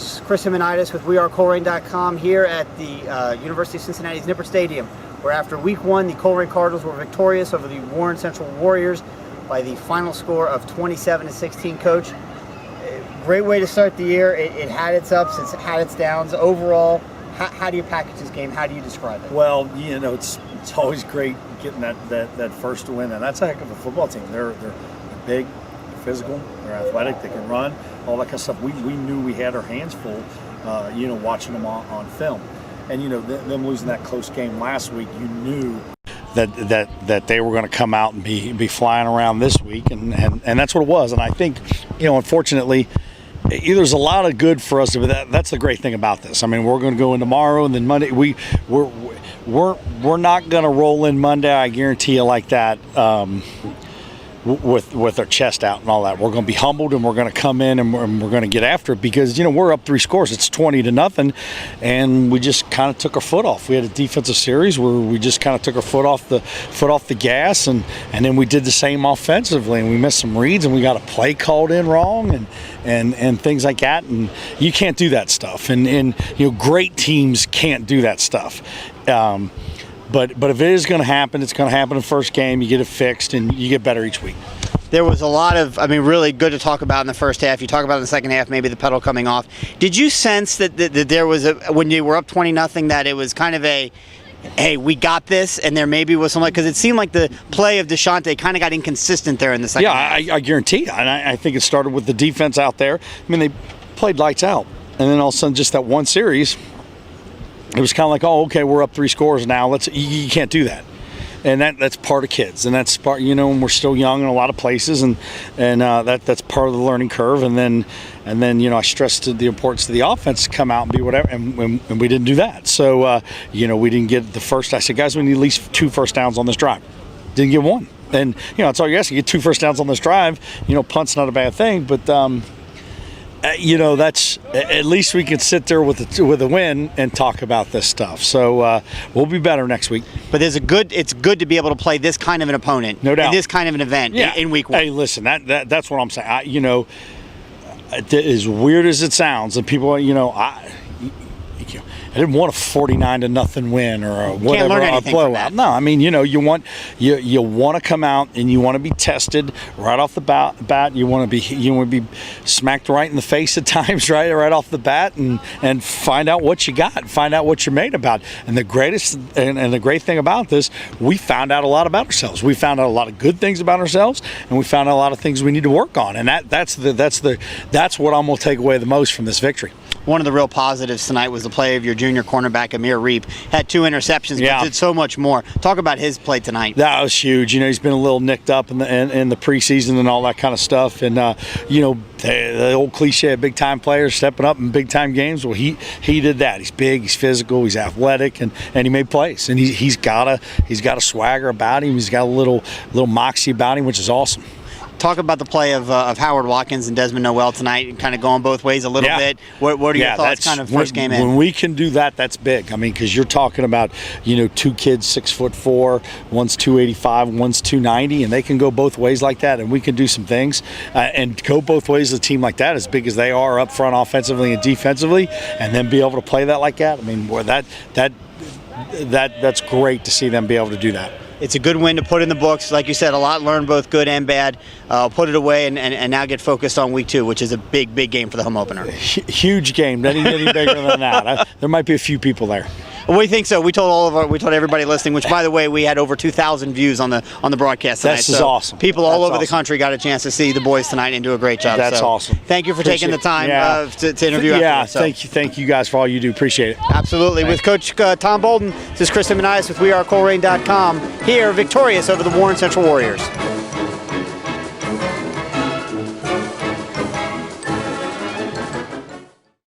Coach Chris Himonidis with WeAreColerain.com here at the University of Cincinnati's Nippert Stadium, where after week 1, the Colerain Cardinals were victorious over the Warren Central Warriors by the final score of 27-16. Coach, great way to start the year. It had its ups, it's had its downs. Overall, how do you package this game? How do you describe it? Well, you know, it's always great getting that first win, and that's a heck of a football team. They're big, physical, they're athletic, they can run, all that kind of stuff. We knew we had our hands full, you know, watching them on film. And, you know, them losing that close game last week, you knew that they were going to come out and be flying around this week, and that's what it was. And I think, you know, unfortunately, there's a lot of good for us, but that's the great thing about this. I mean, we're going to go in tomorrow, and then Monday we're not going to roll in Monday, I guarantee you, like that. With our chest out and all that. We're going to be humbled, and we're going to come in and we're going to get after it, because, you know, we're up 3 scores. It's 20-0, and we just kind of took our foot off. We had a defensive series where we just kind of took our foot off the gas, and then we did the same offensively, and we missed some reads, and we got a play called in wrong and things like that. And you can't do that stuff. And you know, great teams can't do that stuff. But if it is going to happen, it's going to happen in the first game. You get it fixed, and you get better each week. There was a lot of, I mean, really good to talk about in the first half. You talk about in the second half, maybe the pedal coming off. Did you sense that there was when you were up 20-0, that it was kind of a, hey, we got this, and there maybe was something, because it seemed like the play of Deshaunte kind of got inconsistent there in the second half. I guarantee, and I think it started with the defense out there. I mean, they played lights out, and then all of a sudden, just that one series, it was kind of like, oh, okay, we're up 3 scores now. You can't do that, and that's part of kids, and that's part, you know, and we're still young in a lot of places, and that's part of the learning curve. And then you know, I stressed the importance of the offense to come out and be whatever, and we didn't do that. So you know, we didn't get the first. I said, guys, we need at least 2 first downs on this drive. Didn't get 1, and you know, that's all you ask. You get 2 first downs on this drive. You know, punt's not a bad thing, but. You know, that's at least we can sit there with a win and talk about this stuff. So we'll be better next week. But it's good to be able to play this kind of an opponent, no doubt, in this kind of an event, in week 1. Hey, listen, that's what I'm saying. You know, as weird as it sounds, and people, you know, I didn't want a 49-0 win or a whatever, a blowout. No, I mean, you know, you want to come out and you want to be tested right off the bat. You want to be smacked right in the face at times, right off the bat, and find out what you got, find out what you're made about. And the greatest and the great thing about this, we found out a lot about ourselves. We found out a lot of good things about ourselves, and we found out a lot of things we need to work on. And that's what I'm going to take away the most from this victory. One of the real positives tonight was the play of your junior cornerback, Amir Reep. Had 2 interceptions, but did so much more. Talk about his play tonight. That was huge. You know, he's been a little nicked up in the preseason and all that kind of stuff. And, you know, the old cliche of big-time players stepping up in big-time games, well, he did that. He's big, he's physical, he's athletic, and he made plays. And he's got a swagger about him. He's got a little moxie about him, which is awesome. Talk about the play of Howard Watkins and Desmond Noel tonight, and kind of going both ways a little bit. What are your thoughts kind of first game in? When we can do that, that's big. I mean, because you're talking about, you know, 2 kids 6'4", one's 285, one's 290, and they can go both ways like that, and we can do some things and go both ways as a team like that, as big as they are up front offensively and defensively, and then be able to play that like that. I mean, that's great to see them be able to do that. It's a good win to put in the books. Like you said, a lot learned, both good and bad. Put it away and now get focused on week 2, which is a big game for the home opener. Huge game. Doesn't get any bigger than that. There might be a few people there. Well, we think so. We told everybody listening, which, by the way, we had over 2,000 views on the broadcast tonight. This is awesome. People all over the country got a chance to see the boys tonight and do a great job. That's awesome. Thank you for taking the time to interview us. Yeah, thank you guys for all you do. Appreciate it. Absolutely. With Coach Tom Bolden, this is Chris Himonidis with WeAreColerain.com, here victorious over the Warren Central Warriors.